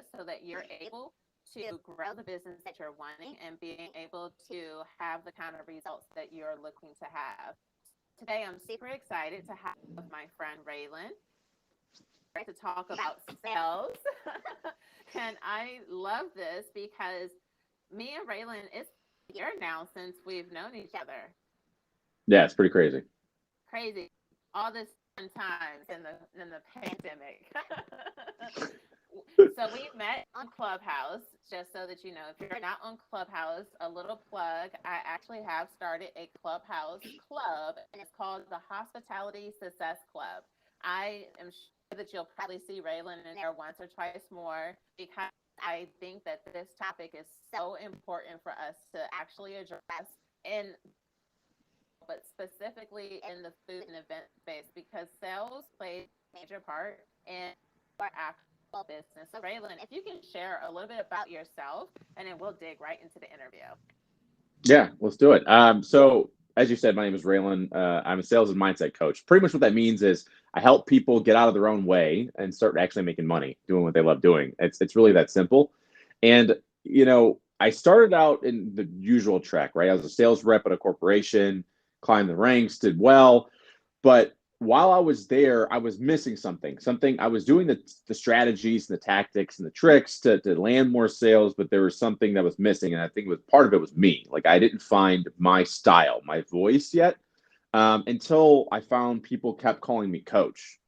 ideas so that you're able to grow the business that you're wanting and being able to have the kind of results that you're looking to have. Today, I'm super excited to have my friend Raylan to talk about sales. And I love this because me and Raylan, it's a year now since we've known each other. Yeah, it's pretty crazy. Crazy. All this fun times in the pandemic. So we met on Clubhouse, just so that you know, if you're not on Clubhouse, a little plug. I actually have started a Clubhouse club, and it's called the Hospitality Success Club. I am sure that you'll probably see Raylan in there once or twice more because I think that this topic is so important for us to actually address in but specifically in the food and event space because sales plays a major part in our actual business. So, Raylan, if you can share a little bit about yourself, and then we'll dig right into the interview. Yeah, let's do it. So as you said, my name is Raylan. I'm a sales and mindset coach. Pretty much what that means is I help people get out of their own way and start actually making money doing what they love doing. It's really that simple. And I started out in the usual track, right? I was a sales rep at a corporation, climbed the ranks, did well, but while I was there, I was missing something. I was doing the strategies and the tactics and the tricks to land more sales, but there was something that was missing. And I think part of it was me. Like I didn't find my style, my voice yet, until I found people kept calling me coach.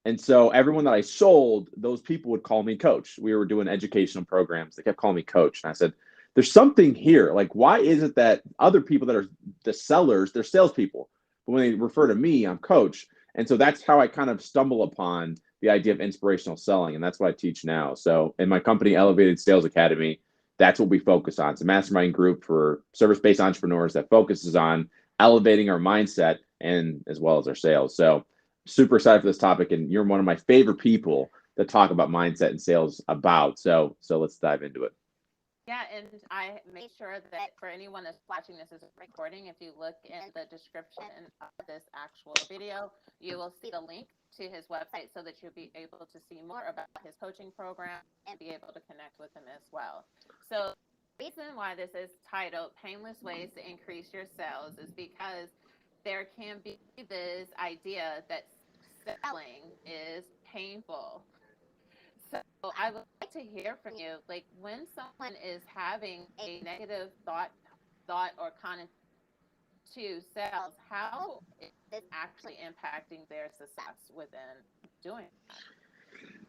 And so everyone that I sold, those people would call me coach. We were doing educational programs. They kept calling me coach. And I said, there's something here. Like, why is it that other people that are the sellers, they're salespeople, but when they refer to me, I'm coach. And so that's how I kind of stumble upon the idea of inspirational selling. And that's what I teach now. So in my company, Elevated Sales Academy, that's what we focus on. It's a mastermind group for service-based entrepreneurs that focuses on elevating our mindset and as well as our sales. So super excited for this topic. And you're one of my favorite people to talk about mindset and sales about. So let's dive into it. Yeah, and I made sure that for anyone that's watching this as a recording, if you look in the description of this actual video, you will see the link to his website so that you'll be able to see more about his coaching program and be able to connect with him as well. So the reason why this is titled Painless Ways to Increase Your Sales is because there can be this idea that selling is painful. So I would like to hear from you, like when someone is having a negative thought or comment to sales, how is this actually impacting their success within doing that?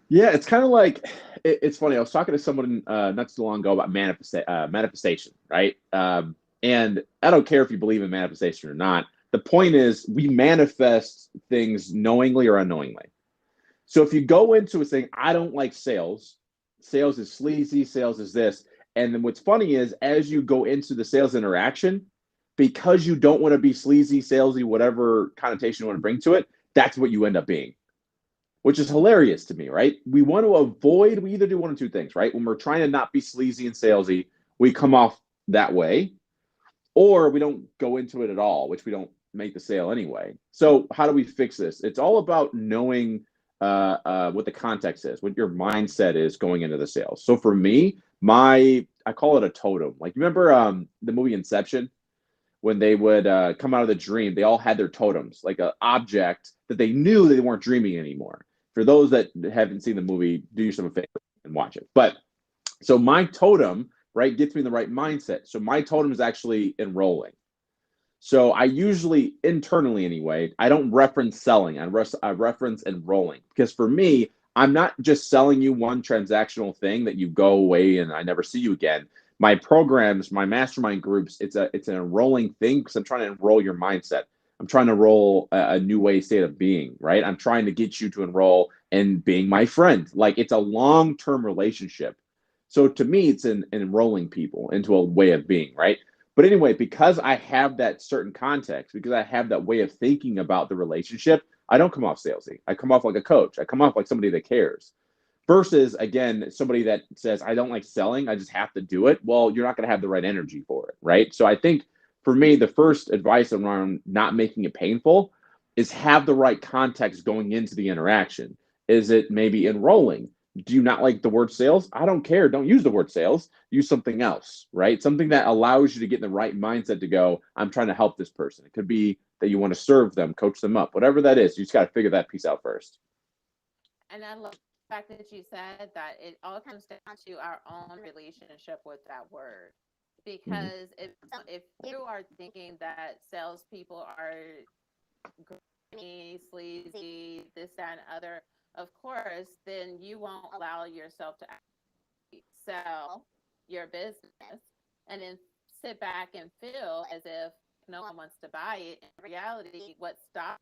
Yeah, it's kind of like it's funny. I was talking to someone not too long ago about manifestation, right? And I don't care if you believe in manifestation or not. The point is, we manifest things knowingly or unknowingly. So if you go into it saying, I don't like sales, sales is sleazy, sales is this. And then what's funny is as you go into the sales interaction, because you don't want to be sleazy, salesy, whatever connotation you want to bring to it, that's what you end up being, which is hilarious to me, right? We want to avoid, we either do one of two things, right? When we're trying to not be sleazy and salesy, we come off that way, or we don't go into it at all, which we don't make the sale anyway. So how do we fix this? It's all about knowing what the context is, what your mindset is going into the sales. So for me, I call it a totem. Like, remember the movie Inception? When they would come out of the dream, they all had their totems, like an object that they knew they weren't dreaming anymore. For those that haven't seen the movie, do yourself a favor and watch it. But so my totem, right, gets me in the right mindset. So my totem is actually enrolling. So I usually, internally anyway, I don't reference selling. I reference enrolling. Because for me, I'm not just selling you one transactional thing that you go away and I never see you again. My programs, my mastermind groups, it's an enrolling thing because I'm trying to enroll your mindset. I'm trying to enroll a new way state of being, right? I'm trying to get you to enroll in being my friend. Like, it's a long-term relationship. So to me, it's an enrolling people into a way of being, right? But anyway, because I have that certain context, because I have that way of thinking about the relationship, I don't come off salesy. I come off like a coach. I come off like somebody that cares. Versus, again, somebody that says, I don't like selling, I just have to do it. Well, you're not going to have the right energy for it, right? So I think for me, the first advice around not making it painful is have the right context going into the interaction. Is it maybe enrolling? Do you not like the word sales? I don't care. Don't use the word sales. Use something else, right? Something that allows you to get in the right mindset to go, I'm trying to help this person. It could be that you want to serve them, coach them up, whatever that is. You just got to figure that piece out first. And I love the fact that you said that it all comes down to our own relationship with that word. Mm-hmm. Because if you are thinking that salespeople are grimy, sleazy, this, that, and other, of course, then you won't allow yourself to actually sell your business and then sit back and feel as if no one wants to buy it. In reality, what stops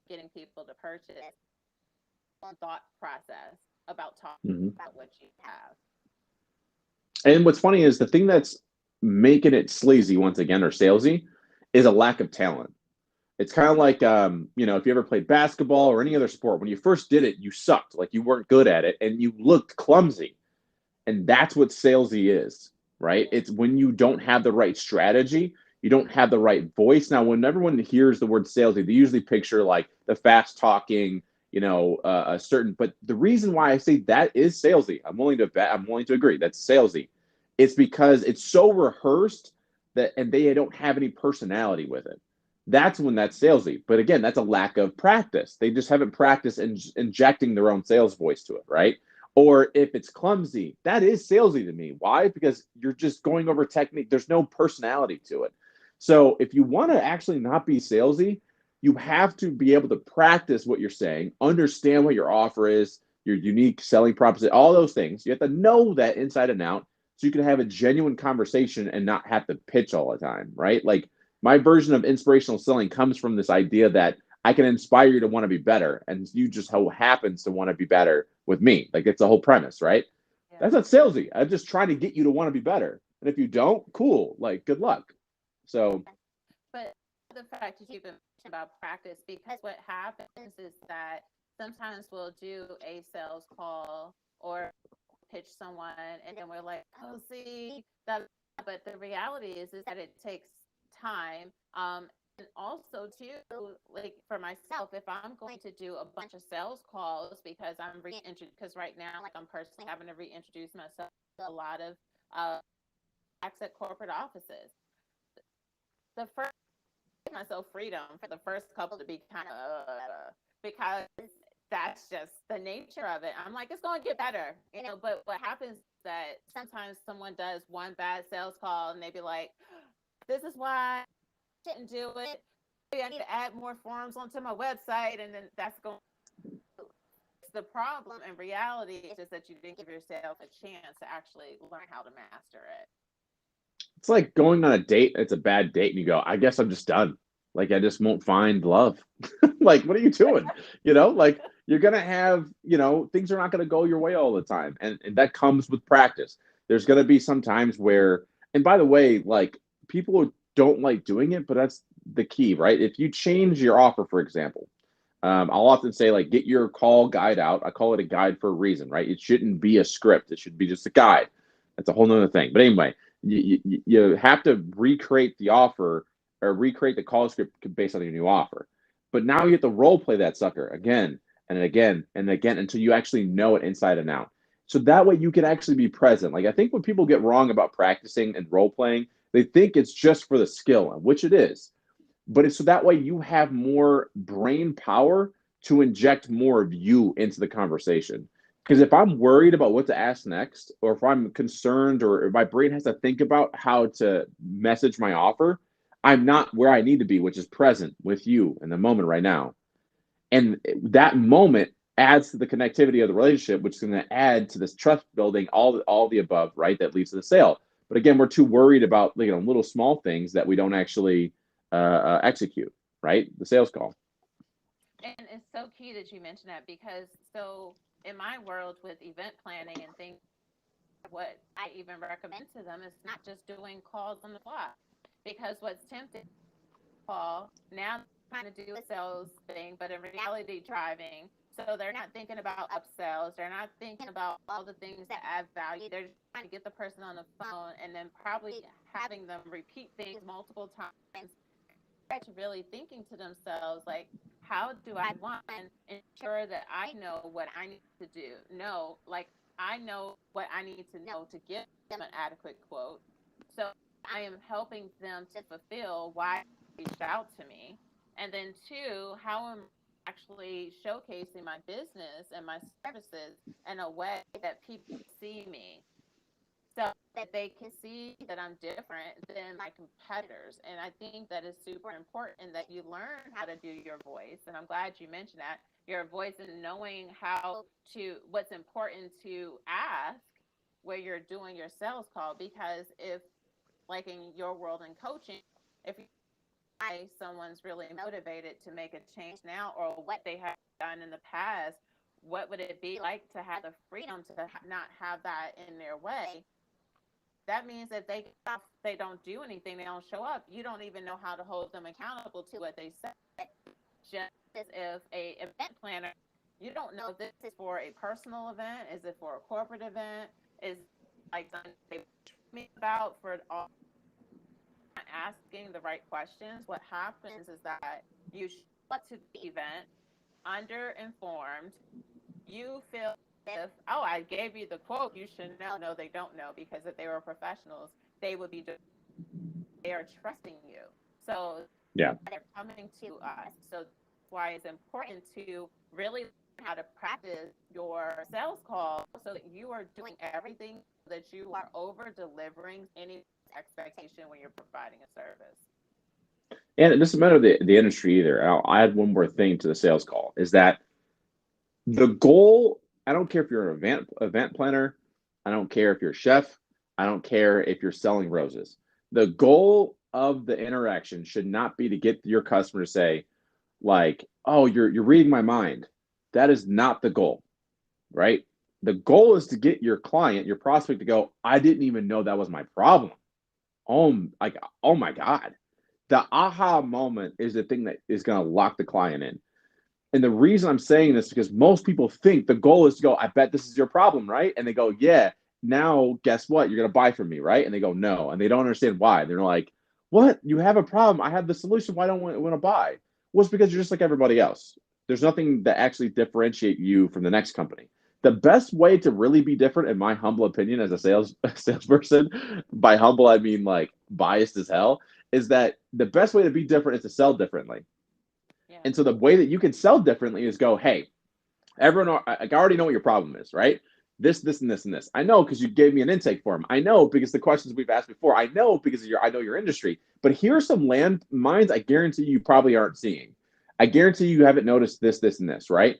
getting people to purchase thought process about talking Mm-hmm. about what you have. And what's funny is the thing that's making it sleazy once again or salesy is a lack of talent. It's kind of like if you ever played basketball or any other sport, when you first did it, you sucked, like you weren't good at it, and you looked clumsy. And that's what salesy is, right? It's when you don't have the right strategy, you don't have the right voice. Now, when everyone hears the word salesy, they usually picture like the fast talking, a certain. But the reason why I say that is salesy, I'm willing to bet, I'm willing to agree that's salesy. It's because it's so rehearsed and they don't have any personality with it. That's when that's salesy. But again, that's a lack of practice. They just haven't practiced injecting their own sales voice to it, right? Or if it's clumsy, that is salesy to me. Why? Because you're just going over technique. There's no personality to it. So if you want to actually not be salesy, you have to be able to practice what you're saying, understand what your offer is, your unique selling proposition, all those things. You have to know that inside and out so you can have a genuine conversation and not have to pitch all the time, right? Like my version of inspirational selling comes from this idea that I can inspire you to want to be better, and you just so happens to want to be better with me. Like it's the whole premise, right? Yeah. That's not salesy. I'm just trying to get you to want to be better. And if you don't, cool. Like good luck. So But the fact that you've been mentioning about practice, because what happens is that sometimes we'll do a sales call or pitch someone, and then we're like, oh, see, that. But the reality is that it takes time. And also, too, like for myself, if I'm going to do a bunch of sales calls because because right now, like I'm personally having to reintroduce myself to a lot of uh, exit corporate offices. The first myself freedom for the first couple to be kind of because that's just the nature of it. I'm like, it's going to get better, But what happens is that sometimes someone does one bad sales call and they be like, "This is why I didn't do it. Maybe I need to add more forms onto my website," and then that's going. It's the problem in reality is just that you didn't give yourself a chance to actually learn how to master it. it's like going on a date. It's a bad date, and you go, I guess I'm just done. Like I just won't find love. Like what are you doing? Like you're gonna have, things are not gonna go your way all the time, and that comes with practice. There's gonna be some times where, and by the way, like people don't like doing it, but that's the key, right? If you change your offer, for example, I'll often say like get your call guide out. I call it a guide for a reason, right? It shouldn't be a script. It should be just a guide. That's a whole nother thing. But anyway, you have to recreate the offer or recreate the call script based on your new offer. But now you have to role play that sucker again and again and again until you actually know it inside and out. So that way you can actually be present. Like I think what people get wrong about practicing and role playing, they think it's just for the skill, which it is, but it's so that way you have more brain power to inject more of you into the conversation. Because if I'm worried about what to ask next, or if I'm concerned, or if my brain has to think about how to message my offer, I'm not where I need to be, which is present with you in the moment right now. And that moment adds to the connectivity of the relationship, which is going to add to this trust building, all the above, right? That leads to the sale. But again, we're too worried about little small things that we don't actually execute, right? The sales call. And it's so key that you mentioned that because so in my world with event planning and things, what I even recommend to them is not just doing calls on the fly, because what's tempting call now trying to do a sales thing, but in reality driving. So they're not thinking about upsells. They're not thinking about all the things that add value. They're just trying to get the person on the phone and then probably having them repeat things multiple times to really thinking to themselves like, how do I, one, ensure that I know what I need to do? No, like I know what I need to know to give them an adequate quote. So I am helping them to fulfill why they reached out to me. And then two, how am I actually showcasing my business and my services in a way that people see me, so that they can see that I'm different than my competitors. And I think that is super important that you learn how to do your voice. And I'm glad you mentioned that, your voice, and knowing how to, what's important to ask where you're doing your sales call. Because if, like in your world in coaching, if why someone's really motivated to make a change now, or what they have done in the past, what would it be like to have the freedom to not have that in their way? That means that they don't do anything, they don't show up. You don't even know how to hold them accountable to what they said. Just as if a event planner, you don't know if this is for a personal event, is it for a corporate event, is like something they me about for all, asking the right questions. What happens is that you show up to the event underinformed. You feel if, oh, I gave you the quote, you should know. No, they don't know, because if they were professionals, they would be, they are trusting you. So Yeah. they're coming to us. So that's why it's important to really learn how to practice your sales call, so that you are doing everything, so that you are over delivering any expectation when you're providing a service. And it doesn't matter the industry either. I'll add one more thing to the sales call, is that the goal, I don't care if you're an event planner, I don't care if you're a chef, I don't care if you're selling roses. The goal of the interaction should not be to get your customer to say, like, oh, you're reading my mind. That is not the goal, right? The goal is to get your client, your prospect, to go, I didn't even know that was my problem. Like, oh my God. The aha moment is the thing that is going to lock the client in. And the reason I'm saying this is because most people think the goal is to go, I bet this is your problem, right? And they go, yeah, now guess what? You're going to buy from me, right? And they go, no. And they don't understand why. They're like, what? You have a problem. I have the solution. Why don't I want to buy? Well, it's because you're just like everybody else. There's nothing that actually differentiate you from the next company. The best way to really be different, in my humble opinion, as a salesperson, by humble, I mean like biased as hell, is that the best way to be different is to sell differently. Yeah. And so the way that you can sell differently is go, hey, everyone, I already know what your problem is, right? This, and this, and this. I know because you gave me an intake form. I know because the questions we've asked before. I know because I know your industry. But here are some landmines I guarantee you probably aren't seeing. I guarantee you haven't noticed this, and this, right?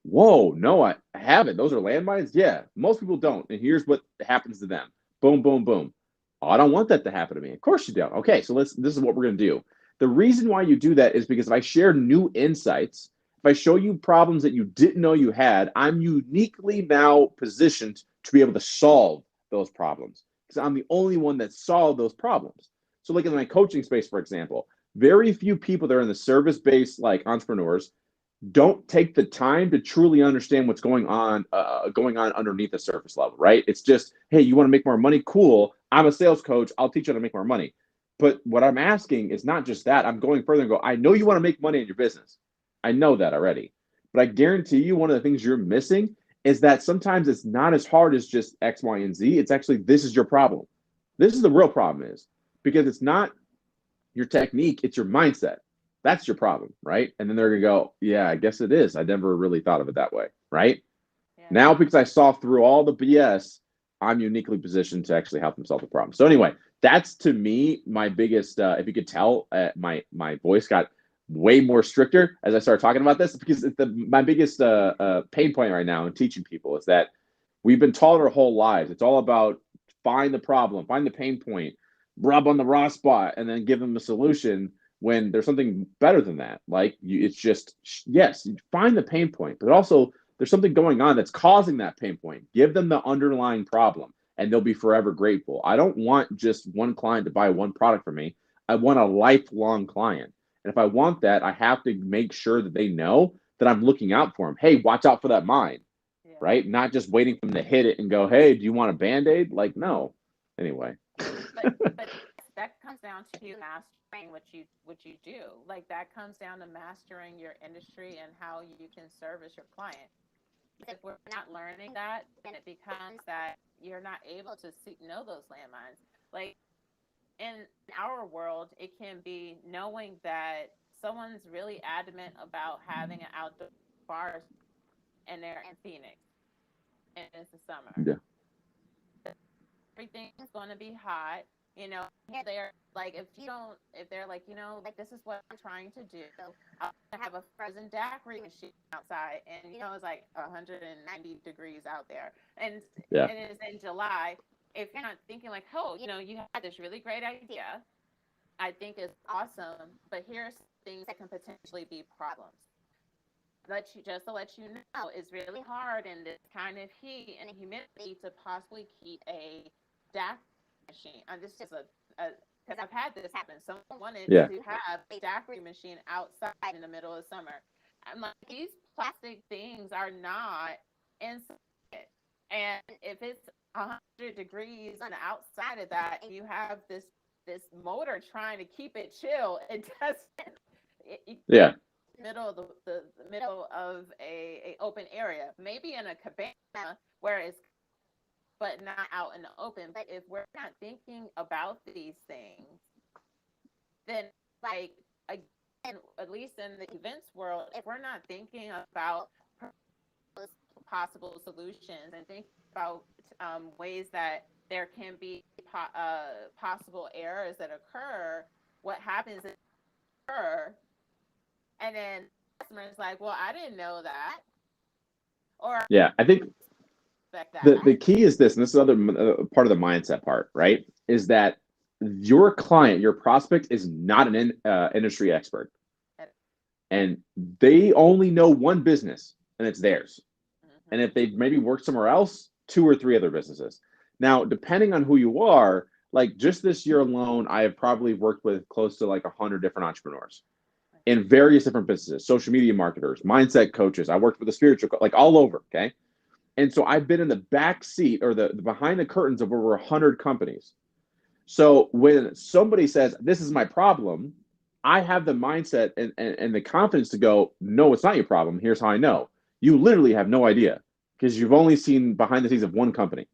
Whoa, no, I haven't. Those are landmines? Yeah, most people don't. And here's what happens to them. Boom, boom, boom. Oh, I don't want that to happen to me. Of course you don't. Okay, so this is what we're going to do. The reason why you do that is because if I share new insights, if I show you problems that you didn't know you had, I'm uniquely now positioned to be able to solve those problems, because I'm the only one that solved those problems. So like in my coaching space, for example, very few people that are in the service-based like entrepreneurs don't take the time to truly understand what's going on underneath the surface level, right? It's just, hey, you want to make more money? Cool. I'm a sales coach. I'll teach you how to make more money. But what I'm asking is not just that. I'm going further and go, I know you want to make money in your business. I know that already. But I guarantee you one of the things you're missing is that sometimes it's not as hard as just X, Y, and Z. It's actually, this is your problem. This is the real problem, is because it's not your technique, it's your mindset. That's your problem, right? And then they're going to go, yeah, I guess it is. I never really thought of it that way, right? Yeah. Now, because I saw through all the BS, I'm uniquely positioned to actually help them solve the problem. So anyway, that's to me my biggest, if you could tell, my voice got way more stricter as I started talking about this, because my biggest pain point right now in teaching people is that we've been taught our whole lives. It's all about find the problem, find the pain point, rub on the raw spot, and then give them a solution, when there's something better than that. Like it's just, yes, you find the pain point, but also there's something going on that's causing that pain point. Give them the underlying problem and they'll be forever grateful. I don't want just one client to buy one product from me. I want a lifelong client. And if I want that, I have to make sure that they know that I'm looking out for them. Hey, watch out for that mine, right? Not just waiting for them to hit it and go, hey, do you want a Band-Aid? Like, no. Anyway. But that comes down to mastering what you do. Like that comes down to mastering your industry and how you can service your client. If we're not learning that, then it becomes that you're not able to know those landmines. Like in our world, it can be knowing that someone's really adamant about having an outdoor bar and they're in Phoenix and it's the summer. Yeah. Everything's going to be hot. You know, they're like, if they're like, like this is what I'm trying to do. I'll have a frozen daiquiri machine outside, and it's like 190 degrees out there, and Yeah. it is in July. If you're not thinking like, oh, you had this really great idea, I think it's awesome, but here's things that can potentially be problems. To let you know, it's really hard in this kind of heat and humidity to possibly keep a daiquiri machine. And this is just because I've had this happen. Someone wanted to have a daiquiri machine outside in the middle of summer. I'm like, these plastic things are not insulated, and if it's 100 degrees on the outside of that, and you have this motor trying to keep it chill, it doesn't. Yeah. Middle of a open area, maybe in a cabana where it's, but not out in the open. But if we're not thinking about these things, then like again, at least in the events world, if we're not thinking about possible solutions and think about ways that there can be possible errors that occur, what happens is and then the customer is like, well, I didn't know that. Or yeah, I think the key is this, and this is other part of the mindset part, right? Is that your client, your prospect, is not an industry expert, and they only know one business, and it's theirs. Mm-hmm. And if they maybe work somewhere else, 2 or 3 other businesses. Now, depending on who you are, like just this year alone, I have probably worked with close to like 100 different entrepreneurs in various different businesses, social media marketers, mindset coaches. I worked with a spiritual, like all over. Okay. And so I've been in the back seat or the behind the curtains of over 100 companies. So when somebody says, this is my problem, I have the mindset and the confidence to go, no, it's not your problem. Here's how I know. You literally have no idea because you've only seen behind the scenes of one company.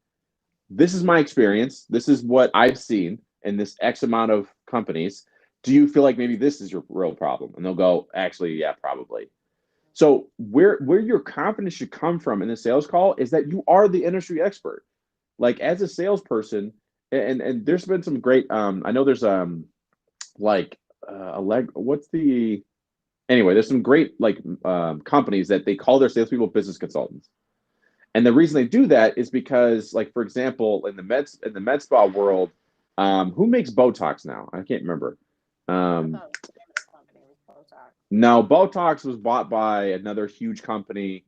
This is my experience. This is what I've seen in this X amount of companies. Do you feel like maybe this is your real problem? And they'll go, actually, yeah, probably. So where your confidence should come from in a sales call is that you are the industry expert. Like as a salesperson, and there's been some great, I know there's there's some great companies that they call their salespeople business consultants. And the reason they do that is because, like, for example, in the med spa world, who makes Botox now? I can't remember. No, Botox was bought by another huge company.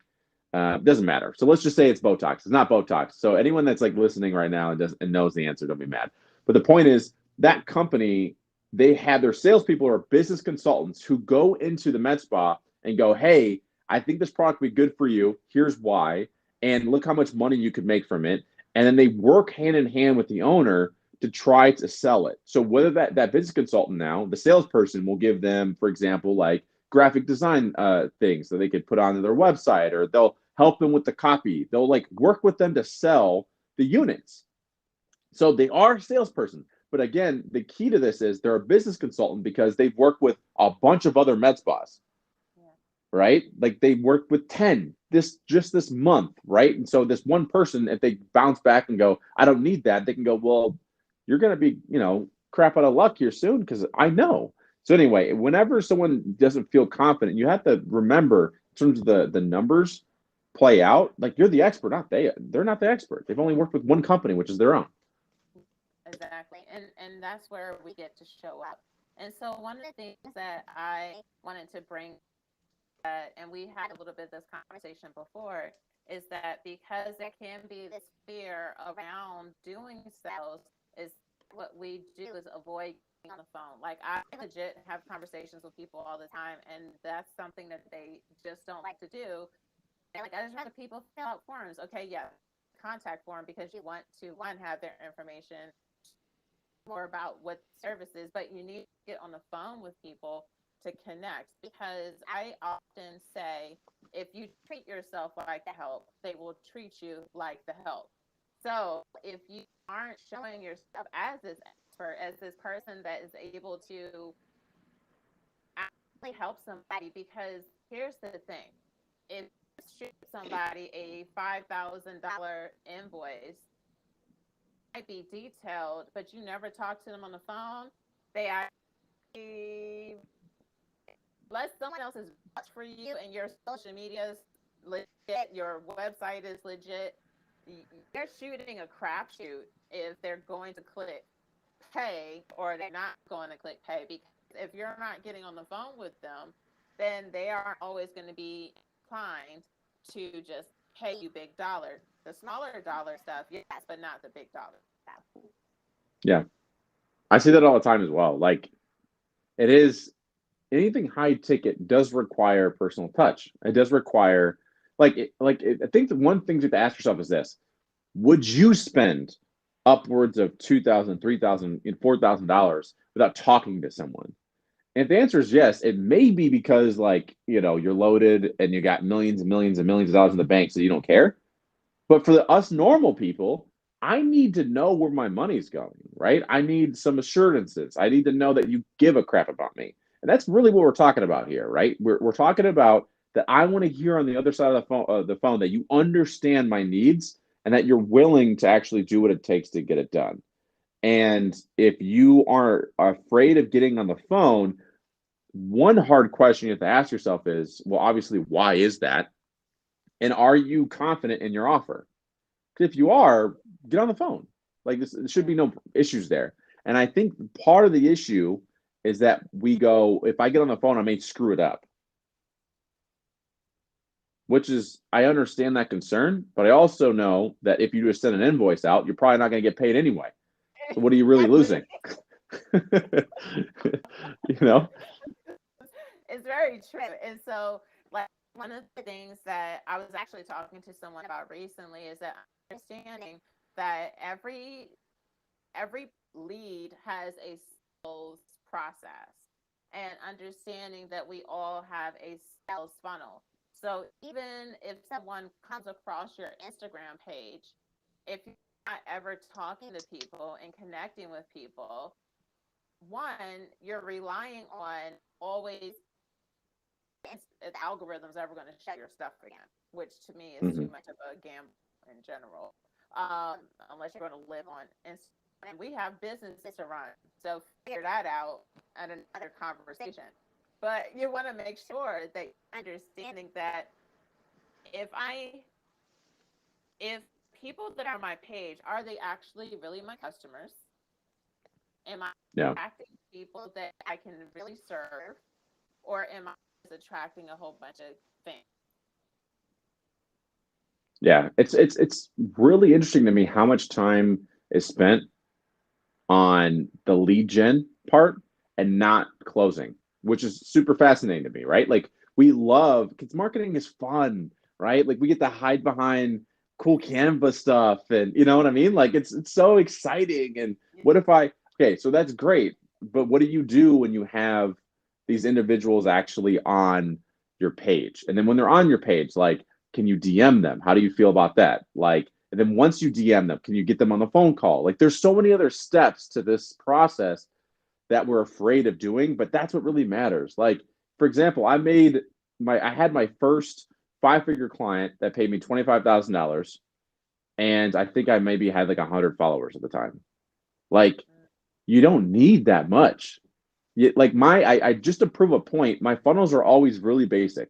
Doesn't matter. So let's just say it's Botox. It's not Botox. So anyone that's like listening right now and knows the answer, don't be mad. But the point is that company, they have their salespeople or business consultants who go into the med spa and go, hey, I think this product would be good for you. Here's why. And look how much money you could make from it. And then they work hand in hand with the owner to try to sell it. So whether that business consultant now, the salesperson will give them, for example, like graphic design things that they could put onto their website, or they'll help them with the copy. They'll like work with them to sell the units. So they are a salesperson. But again, the key to this is they're a business consultant because they've worked with a bunch of other med spas, right? Like they worked with 10 this month, right? And so this one person, if they bounce back and go, I don't need that, they can go, well, you're going to be, crap out of luck here soon because I know. So anyway, whenever someone doesn't feel confident, you have to remember in terms of the numbers play out, like you're the expert, not they're not the expert. They've only worked with one company, which is their own. Exactly. And that's where we get to show up. And so one of the things that I wanted to bring, and we had a little bit of this conversation before, is that because there can be this fear around doing sales, is what we do is avoid on the phone. Like I legit have conversations with people all the time, and that's something that they just don't like to do. And like I just rather people fill out forms. Okay, yeah, contact form because you want to have their information. more about what the service is, but you need to get on the phone with people to connect, because I often say, if you treat yourself like the help, they will treat you like the help. So if you aren't showing yourself as this expert, as this person that is able to actually help somebody, because here's the thing: if you shoot somebody a $5,000 invoice, might be detailed, but you never talk to them on the phone, they actually, unless someone else is vouch for you and your social media is legit, your website is legit, you're shooting a crapshoot if they're going to click pay or they're not going to click pay. Because if you're not getting on the phone with them, then they aren't always going to be inclined to just pay you big dollar. The smaller dollar stuff, yes, but not the big dollar stuff. Yeah. I see that all the time as well. Like, it is anything high ticket does require personal touch. It does require, I think the one thing you have to ask yourself is this: would you spend upwards of $2,000, $3,000, and $4,000 without talking to someone? And if the answer is yes, it may be because, like, you're loaded and you got millions and millions and millions of dollars in the bank, so you don't care. But for us normal people, I need to know where my money's going, right? I need some assurances. I need to know that you give a crap about me. And that's really what we're talking about here, right? We're talking about that I want to hear on the other side of the phone that you understand my needs and that you're willing to actually do what it takes to get it done. And if you are afraid of getting on the phone, one hard question you have to ask yourself is, well, obviously, why is that? And are you confident in your offer? If you are, get on the phone. Like, there should be no issues there. And I think part of the issue is that we go, if I get on the phone, I may screw it up. Which is, I understand that concern, but I also know that if you just send an invoice out, you're probably not going to get paid anyway. So what are you really losing? you know? It's very true. And so, like, one of the things that I was actually talking to someone about recently is that understanding that every lead has a sales process, and understanding that we all have a sales funnel. So even if someone comes across your Instagram page, if you're not ever talking to people and connecting with people, one, you're relying on always the algorithm's ever going to show your stuff again, which to me is too much of a gamble in general. Unless you're going to live on Instagram. And we have businesses to run, so figure that out at another conversation. But you want to make sure that you're understanding that if people that are on my page, are they actually really my customers? Am I attracting people that I can really serve, or am I just attracting a whole bunch of things? Yeah, it's really interesting to me how much time is spent on the lead gen part and not closing, which is super fascinating to me, right? Like, we love, because marketing is fun, right? Like, we get to hide behind cool Canva stuff, and you know what I mean? Like, it's so exciting. And what if okay, so that's great, but what do you do when you have these individuals actually on your page? And then when they're on your page, like, can you DM them? How do you feel about that? Like, and then once you DM them, can you get them on the phone call? Like, there's so many other steps to this process that we're afraid of doing, but that's what really matters. Like, for example, I had my first 5-figure client that paid me $25,000, and I think I maybe had like 100 followers at the time. Like, you don't need that much. Like, I just to prove a point, my funnels are always really basic.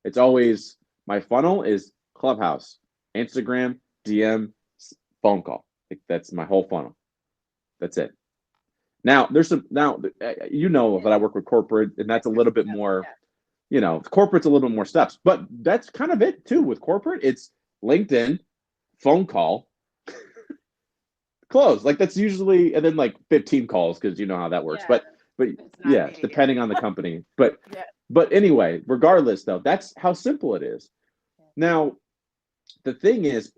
It's always, my funnel is Clubhouse, Instagram, DM, phone call. Like, that's my whole funnel. That's it. Now, that I work with corporate, and that's a little bit more, corporate's a little bit more steps, but that's kind of it too. With corporate, it's LinkedIn, phone call, close. Like, that's usually, and then like 15 calls, because you know how that works. But yeah, depending on the company. But anyway, regardless though, that's how simple it is. Now, the thing is,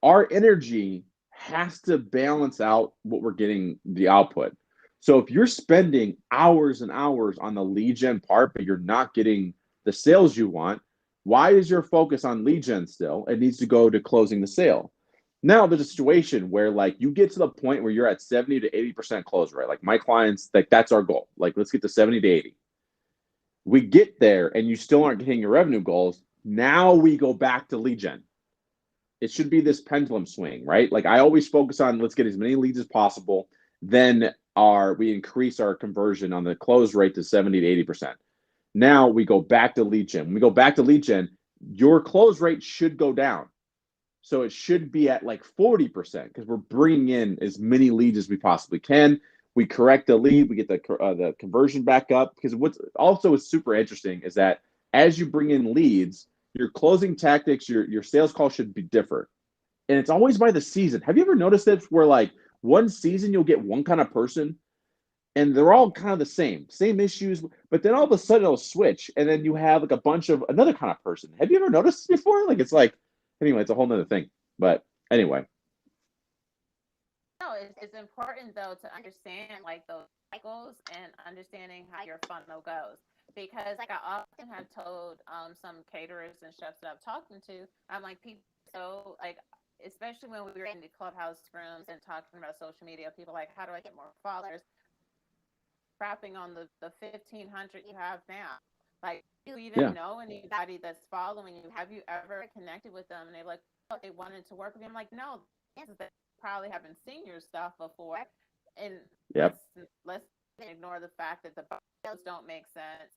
our energy has to balance out what we're getting the output. So if you're spending hours and hours on the lead gen part, but you're not getting the sales you want, why is your focus on lead gen still? It needs to go to closing the sale. Now there's a situation where like you get to the point where you're at 70 to 80% close rate. Like my clients, like that's our goal. Like let's get to 70 to 80. We get there and you still aren't hitting your revenue goals. Now we go back to lead gen. It should be this pendulum swing, right? Like I always focus on let's get as many leads as possible. Then we increase our conversion on the close rate to 70 to 80%. Now we go back to lead gen. When we go back to lead gen, your close rate should go down. So it should be at like 40% because we're bringing in as many leads as we possibly can. We correct the lead, we get the conversion back up. Because what's also is super interesting is that as you bring in leads, your closing tactics, your sales call should be different. And it's always by the season. Have you ever noticed this where like one season you'll get one kind of person and they're all kind of the same issues, but then all of a sudden it'll switch and then you have like a bunch of another kind of person. Have you ever noticed this before? Like it's like, anyway, it's a whole nother thing. But anyway. No, it's important though to understand like those cycles and understanding how your funnel goes. Because like I often have told some caterers and chefs that I've talked to, I'm like, people, so like, especially when we were in the clubhouse rooms and talking about social media, people like, how do I get more followers? Crapping on the 1,500 you have now. Like, do you even know anybody that's following you? Have you ever connected with them? And they're like, oh, they wanted to work with you. I'm like, no, they probably haven't seen your stuff before. And let's ignore the fact that the bios don't make sense.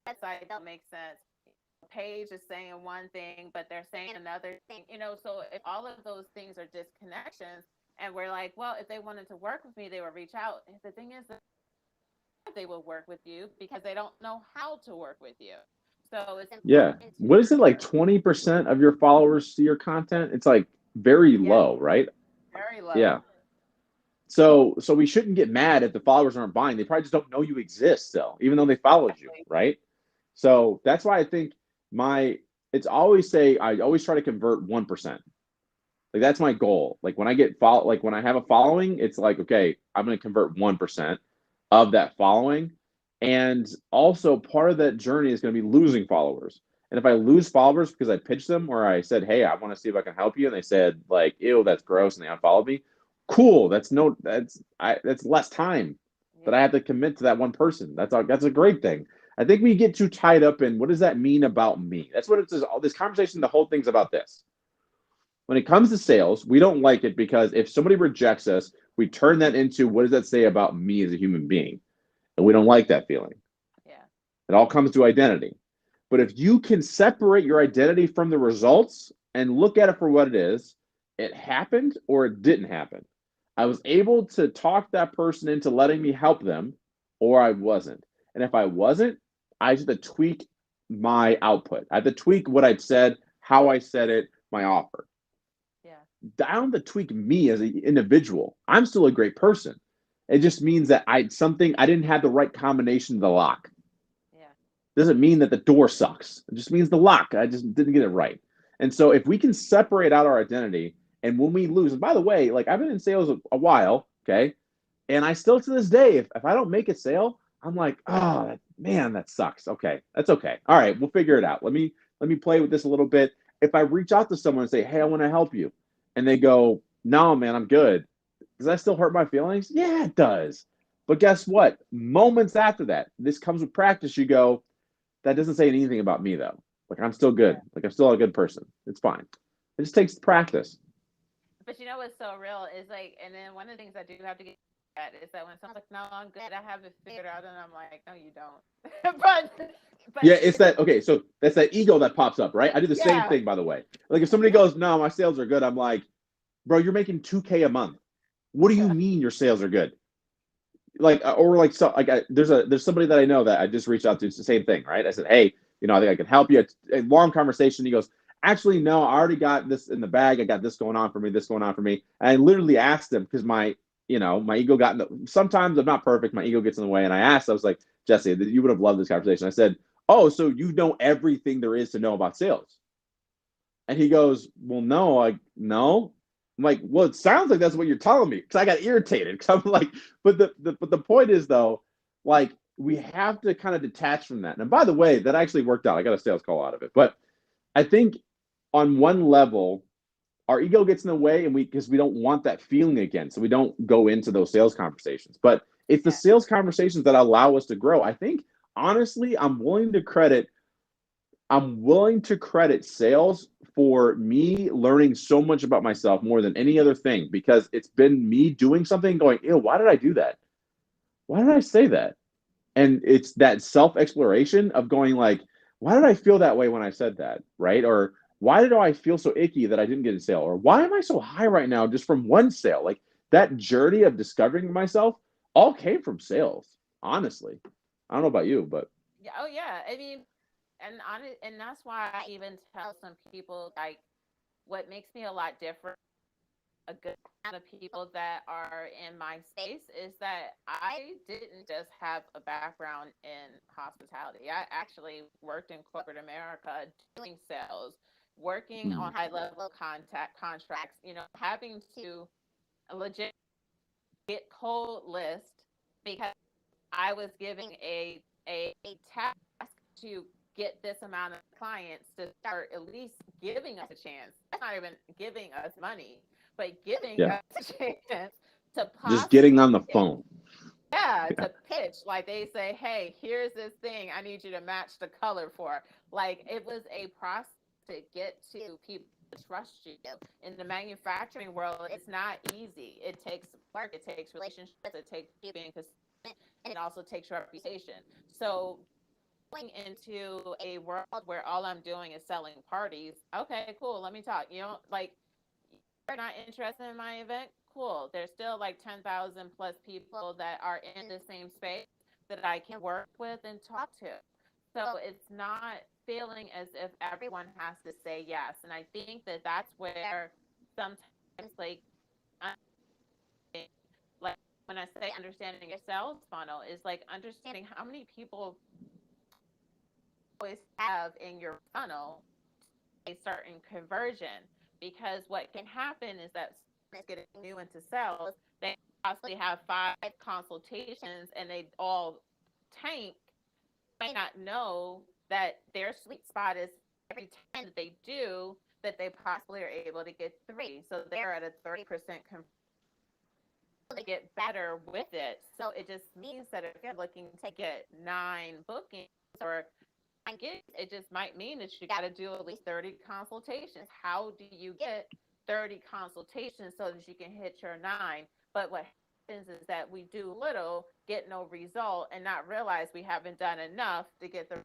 Website don't make sense. The page is saying one thing, but they're saying another thing. So if all of those things are disconnections, and we're like, well, if they wanted to work with me, they would reach out. And the thing is that they will work with you because they don't know how to work with you. So it's what is it, like 20% of your followers see your content? It's like very low, right? Very low. Yeah. So we shouldn't get mad if the followers aren't buying. They probably just don't know you exist still, even though they followed you, right? So that's why I think I always try to convert 1%. Like that's my goal. Like when I when I have a following, it's like, okay, I'm going to convert 1% of that following. And also part of that journey is going to be losing followers. And if I lose followers because I pitched them or I said, hey, I want to see if I can help you. And they said like, ew, that's gross. And they unfollowed me. Cool. That's less time that I have to commit to that one person. That's a great thing. I think we get too tied up in what does that mean about me? That's what it is. All this conversation, the whole thing's about this. When it comes to sales, we don't like it because if somebody rejects us, we turn that into what does that say about me as a human being? And we don't like that feeling. Yeah. It all comes to identity. But if you can separate your identity from the results and look at it for what it is, it happened or it didn't happen. I was able to talk that person into letting me help them, or I wasn't. And if I wasn't, I had to tweak my output. I had to tweak what I'd said, how I said it, my offer. Yeah. Down to tweak me as an individual. I'm still a great person. It just means that I didn't have the right combination of the lock. Yeah. Doesn't mean that the door sucks. It just means the lock. I just didn't get it right. And so if we can separate out our identity, and when we lose, and by the way, like I've been in sales a while, okay? And I still to this day, if I don't make a sale, I'm like, oh man, that sucks. Okay, that's okay. All right, we'll figure it out. Let me play with this a little bit. If I reach out to someone and say, hey, I want to help you, and they go, no, man, I'm good. Does that still hurt my feelings? Yeah, it does. But guess what? Moments after that, this comes with practice. You go, that doesn't say anything about me though. Like I'm still good. Like I'm still a good person. It's fine. It just takes practice. But you know what's so real is like, and then one of the things I do have to get at is that when someone's like, no, I'm good, I have it figured out, and I'm like, no, you don't. but yeah, it's that. Okay, so that's that ego that pops up, right? I do the same thing, by the way. Like if somebody goes, no, my sales are good, I'm like, bro, you're making $2,000 a month. What do you mean your sales are good? Like, or like, so like, there's somebody that I know that I just reached out to. It's the same thing, right? I said, hey, I think I can help you. It's a long conversation. He goes, actually, no, I already got this in the bag. I got this going on for me, this going on for me. And I literally asked him because my ego got sometimes I'm not perfect. My ego gets in the way. And I was like, Jesse, you would have loved this conversation. I said, oh, so you know everything there is to know about sales. And he goes, well, no. I'm like, well, it sounds like that's what you're telling me, because I got irritated. Because I'm like, but the point is though, like we have to kind of detach from that. And by the way, that actually worked out. I got a sales call out of it. But I think on one level, our ego gets in the way, and because we don't want that feeling again, so we don't go into those sales conversations. But it's the Yeah. sales conversations that allow us to grow. I think honestly, I'm willing to credit sales for me learning so much about myself more than any other thing, because it's been me doing something going, ew, why did I do that? Why did I say that? And it's that self-exploration of going like, why did I feel that way when I said that? Right? Or why did I feel so icky that I didn't get a sale? Or why am I so high right now just from one sale? Like that journey of discovering myself all came from sales, honestly. I don't know about you, but Yeah. Oh yeah. I mean, and that's why I even tell some people like what makes me a lot different. A good amount of people that are in my space is that I didn't just have a background in hospitality. I actually worked in corporate America doing sales, working mm, on high level contact contracts, having to legit get cold list because I was giving a task to get this amount of clients to start at least giving us a chance. That's not even giving us money, but giving yeah, us a chance to just getting possibly on the get, phone. yeah, Yeah. to pitch. Like they say, hey, here's this thing I need you to match the color for. Like it was a process to get to people to trust you. In the manufacturing world, it's not easy. It takes work, it takes relationships, it takes you being consistent, and it also takes reputation. So going into a world where all I'm doing is selling parties, okay, cool, let me talk. Like you're not interested in my event, cool. There's still like 10,000 plus people that are in the same space that I can work with and talk to. So it's not feeling as if everyone has to say yes. And I think that that's where sometimes like when I say understanding your sales funnel is like understanding how many people always have in your funnel a certain conversion, because what can happen is that someone is getting new into sales, they possibly have 5 consultations and they all tank, may not know that their sweet spot is every 10 that they do, that they possibly are able to get 3, so they're at a 30% conversion to get better with it. So it just means that if you're looking to get 9 bookings or it just might mean that you got to do at least 30 consultations. How do you get 30 consultations so that you can hit your 9? But what happens is that we do little, get no result, and not realize we haven't done enough to get the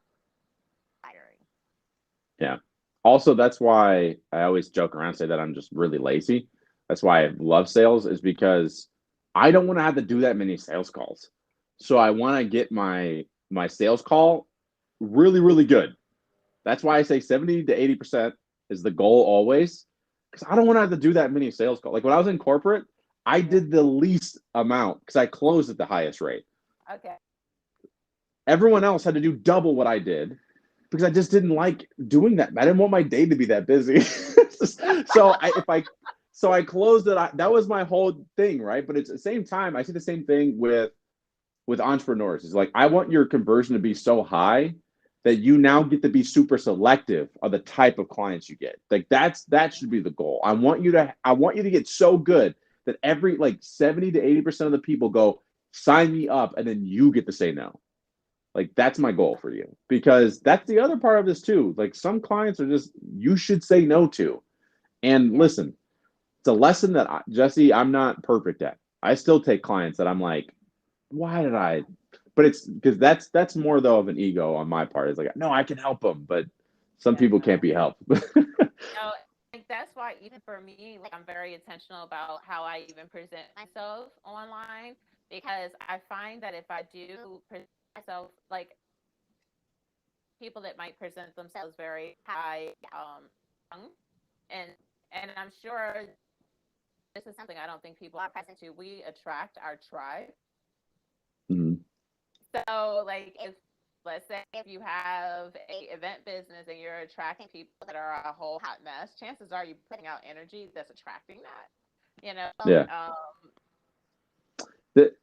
hiring. Yeah. Also, that's why I always joke around and say that I'm just really lazy. That's why I love sales, is because I don't want to have to do that many sales calls. So I want to get my sales call really, really good. That's why I say 70 to 80% is the goal always. Because I don't want to have to do that many sales calls. Like when I was in corporate, I Yeah. did the least amount because I closed at the highest rate. Okay. Everyone else had to do double what I did because I just didn't like doing that. I didn't want my day to be that busy. so I if I so I closed it. That was my whole thing, right? But it's at the same time, I see the same thing with entrepreneurs. It's like I want your conversion to be so high that you now get to be super selective of the type of clients you get. Like that should be the goal. I want you to get so good that every like 70 to 80% of the people go sign me up, and then you get to say no. Like that's my goal for you, because that's the other part of this too. Like some clients are just you should say no to. And Yeah. listen, it's a lesson that Jesse, I'm not perfect at. I still take clients that I'm like, why did I? But it's because that's more though of an ego on my part. It's like, no, I can help them, but some Yeah. people can't be helped. No, like that's why even for me, like I'm very intentional about how I even present myself online, because I find that if I do present myself like people that might present themselves very high and and I'm sure this is something I don't think people are present to. We attract our tribe. Mhm. So like if let's say if you have a event business and you're attracting people that are a whole hot mess, chances are you're putting out energy that's attracting that. You know, Yeah.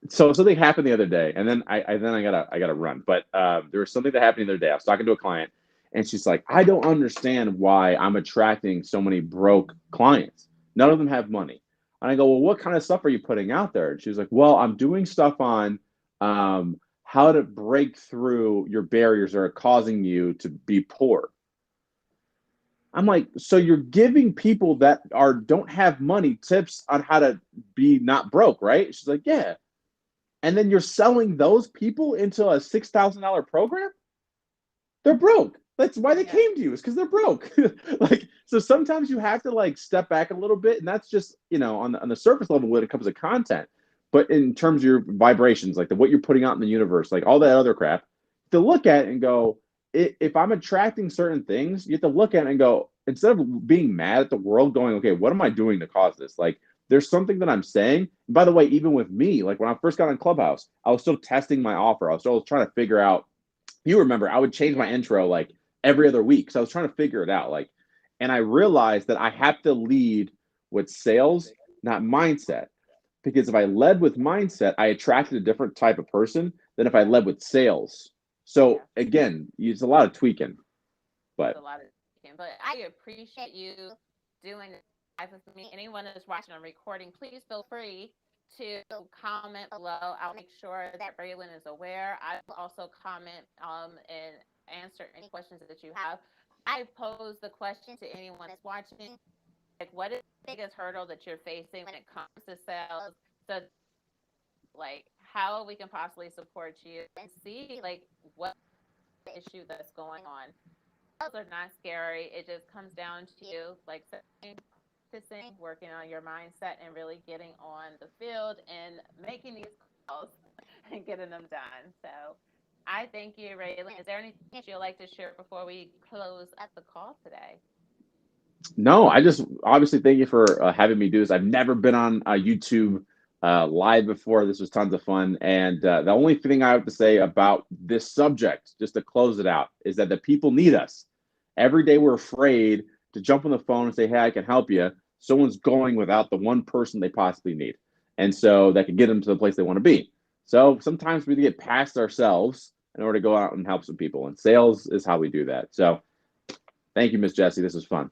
So something happened the other day, and then I gotta run. But there was something that happened the other day. I was talking to a client, and she's like, "I don't understand why I'm attracting so many broke clients. None of them have money." And I go, "Well, what kind of stuff are you putting out there?" And she's like, "Well, I'm doing stuff on how to break through your barriers that are causing you to be poor." I'm like, so you're giving people that don't have money tips on how to be not broke, right? She's like, yeah. And then you're selling those people into a $6,000 program? They're broke. That's why they yeah, came to you. It's because they're broke. Like, so sometimes you have to like step back a little bit, and that's just on the surface level when it comes to content. But in terms of your vibrations, like what you're putting out in the universe, like all that other crap, to look at it and go, if I'm attracting certain things, you have to look at it and go, instead of being mad at the world, going, okay, what am I doing to cause this? Like, there's something that I'm saying. And by the way, even with me, like when I first got on Clubhouse, I was still testing my offer. I was still trying to figure out. You remember, I would change my intro like every other week. So I was trying to figure it out. Like, and I realized that I have to lead with sales, not mindset. Because if I led with mindset, I attracted a different type of person than if I led with sales. So yeah. again, it's a lot of tweaking. It's But a lot of thinking, but I appreciate you doing this live with me. Anyone that's watching or recording, please feel free to comment below. I'll make sure that Raylan is aware. I will also comment and answer any questions that you have. I pose the question to anyone that's watching, like, what is the biggest hurdle that you're facing when it comes to sales? So, like, how we can possibly support you and see, like, what issue that's going on. Those are not scary. It just comes down to you, like, practicing, working on your mindset, and really getting on the field and making these calls and getting them done. So I thank you, Raylan. Is there anything that you'd like to share before we close up the call today? no, I just obviously thank you for having me do this. I've never been on YouTube live before. This was tons of fun. And the only thing I have to say about this subject, just to close it out, is that the people need us. Every day we're afraid to jump on the phone and say, hey, I can help you. Someone's going without the one person they possibly need. And so that can get them to the place they want to be. So sometimes we get past ourselves in order to go out and help some people. And sales is how we do that. So thank you, Miss Jessie. This was fun.